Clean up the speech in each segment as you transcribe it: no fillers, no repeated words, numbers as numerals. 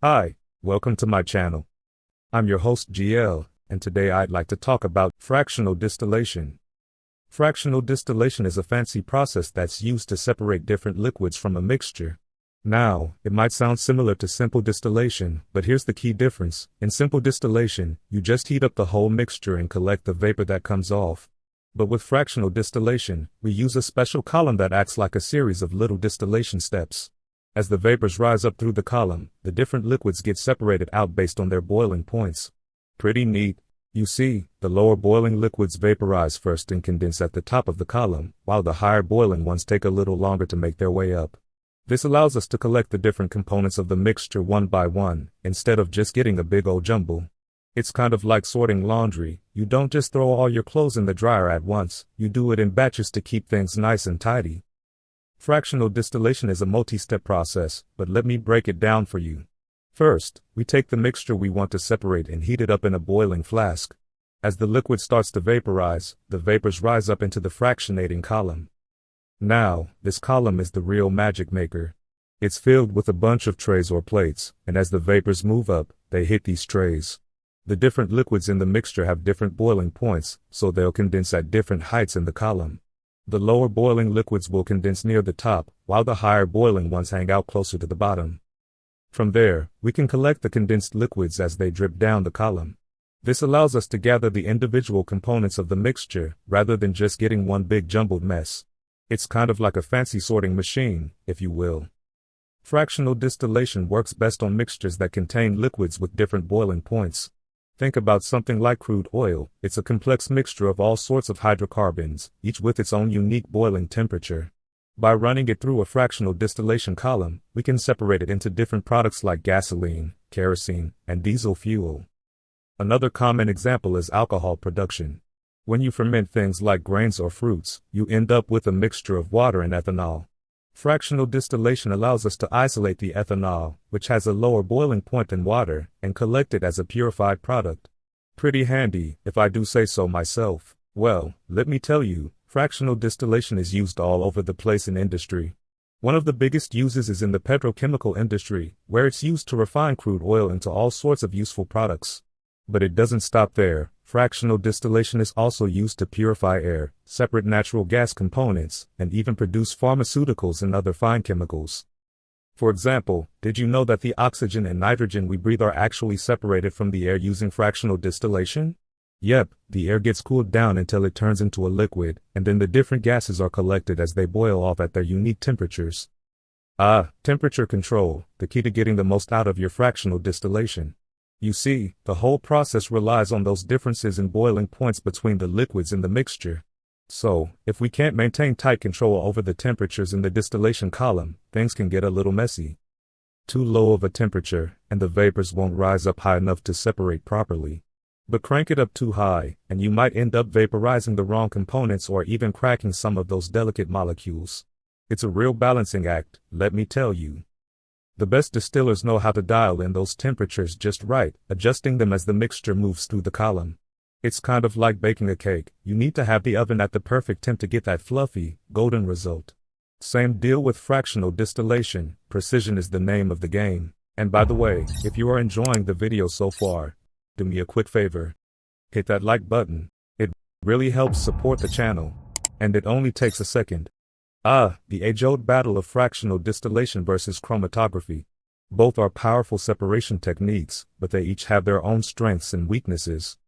Hi, welcome to my channel. I'm your host GL, and today I'd like to talk about fractional distillation. Fractional distillation is a fancy process that's used to separate different liquids from a mixture. Now, it might sound similar to simple distillation, but here's the key difference. In simple distillation, you just heat up the whole mixture and collect the vapor that comes off. But with fractional distillation, we use a special column that acts like a series of little distillation steps. As the vapors rise up through the column, the different liquids get separated out based on their boiling points. Pretty neat. You see, the lower boiling liquids vaporize first and condense at the top of the column, while the higher boiling ones take a little longer to make their way up. This allows us to collect the different components of the mixture one by one, instead of just getting a big old jumble. It's kind of like sorting laundry. You don't just throw all your clothes in the dryer at once, you do it in batches to keep things nice and tidy. Fractional distillation is a multi-step process, but let me break it down for you. First, we take the mixture we want to separate and heat it up in a boiling flask. As the liquid starts to vaporize, the vapors rise up into the fractionating column. Now, this column is the real magic maker. It's filled with a bunch of trays or plates, and as the vapors move up, they hit these trays. The different liquids in the mixture have different boiling points, so they'll condense at different heights in the column. The lower boiling liquids will condense near the top, while the higher boiling ones hang out closer to the bottom. From there, we can collect the condensed liquids as they drip down the column. This allows us to gather the individual components of the mixture, rather than just getting one big jumbled mess. It's kind of like a fancy sorting machine, if you will. Fractional distillation works best on mixtures that contain liquids with different boiling points. Think about something like crude oil. It's a complex mixture of all sorts of hydrocarbons, each with its own unique boiling temperature. By running it through a fractional distillation column, we can separate it into different products like gasoline, kerosene, and diesel fuel. Another common example is alcohol production. When you ferment things like grains or fruits, you end up with a mixture of water and ethanol. Fractional distillation allows us to isolate the ethanol, which has a lower boiling point than water, and collect it as a purified product. Pretty handy, if I do say so myself. Well, let me tell you, fractional distillation is used all over the place in industry. One of the biggest uses is in the petrochemical industry, where it's used to refine crude oil into all sorts of useful products. But it doesn't stop there. Fractional distillation is also used to purify air, separate natural gas components, and even produce pharmaceuticals and other fine chemicals. For example, did you know that the oxygen and nitrogen we breathe are actually separated from the air using fractional distillation? Yep, the air gets cooled down until it turns into a liquid, and then the different gases are collected as they boil off at their unique temperatures. Temperature control, the key to getting the most out of your fractional distillation. You see, the whole process relies on those differences in boiling points between the liquids in the mixture. So, if we can't maintain tight control over the temperatures in the distillation column, things can get a little messy. Too low of a temperature, and the vapors won't rise up high enough to separate properly. But crank it up too high, and you might end up vaporizing the wrong components or even cracking some of those delicate molecules. It's a real balancing act, let me tell you. The best distillers know how to dial in those temperatures just right, adjusting them as the mixture moves through the column. It's kind of like baking a cake. You need to have the oven at the perfect temp to get that fluffy, golden result. Same deal with fractional distillation. Precision is the name of the game. And by the way, if you are enjoying the video so far, do me a quick favor. Hit that like button. It really helps support the channel. And it only takes a second. The age-old battle of fractional distillation versus chromatography. Both are powerful separation techniques, but they each have their own strengths and weaknesses.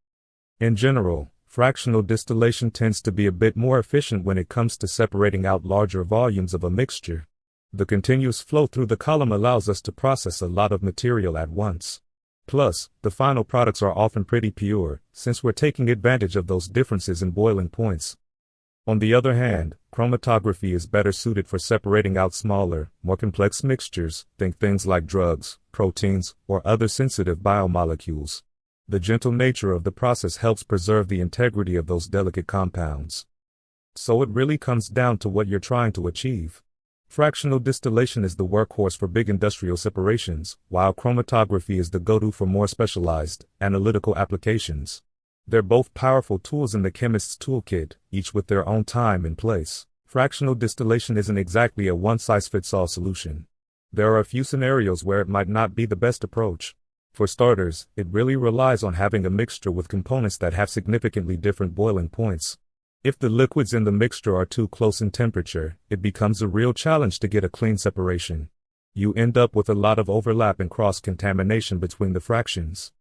In general, fractional distillation tends to be a bit more efficient when it comes to separating out larger volumes of a mixture. The continuous flow through the column allows us to process a lot of material at once. Plus, the final products are often pretty pure, since we're taking advantage of those differences in boiling points. On the other hand, chromatography is better suited for separating out smaller, more complex mixtures, think things like drugs, proteins, or other sensitive biomolecules. The gentle nature of the process helps preserve the integrity of those delicate compounds. So it really comes down to what you're trying to achieve. Fractional distillation is the workhorse for big industrial separations, while chromatography is the go-to for more specialized, analytical applications. They're both powerful tools in the chemist's toolkit, each with their own time and place. Fractional distillation isn't exactly a one-size-fits-all solution. There are a few scenarios where it might not be the best approach. For starters, it really relies on having a mixture with components that have significantly different boiling points. If the liquids in the mixture are too close in temperature, it becomes a real challenge to get a clean separation. You end up with a lot of overlap and cross-contamination between the fractions.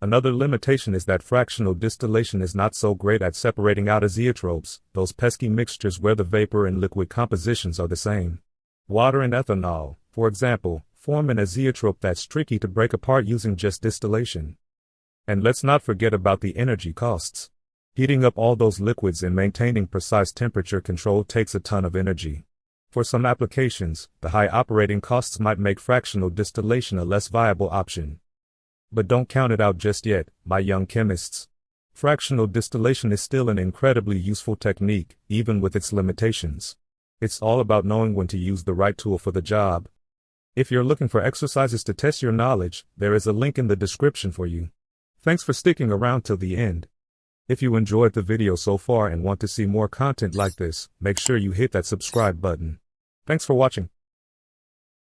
Another limitation is that fractional distillation is not so great at separating out azeotropes, those pesky mixtures where the vapor and liquid compositions are the same. Water and ethanol, for example, form an azeotrope that's tricky to break apart using just distillation. And let's not forget about the energy costs. Heating up all those liquids and maintaining precise temperature control takes a ton of energy. For some applications, the high operating costs might make fractional distillation a less viable option. But don't count it out just yet, my young chemists. Fractional distillation is still an incredibly useful technique, even with its limitations. It's all about knowing when to use the right tool for the job. If you're looking for exercises to test your knowledge, there is a link in the description for you. Thanks for sticking around till the end. If you enjoyed the video so far and want to see more content like this, make sure you hit that subscribe button. Thanks for watching.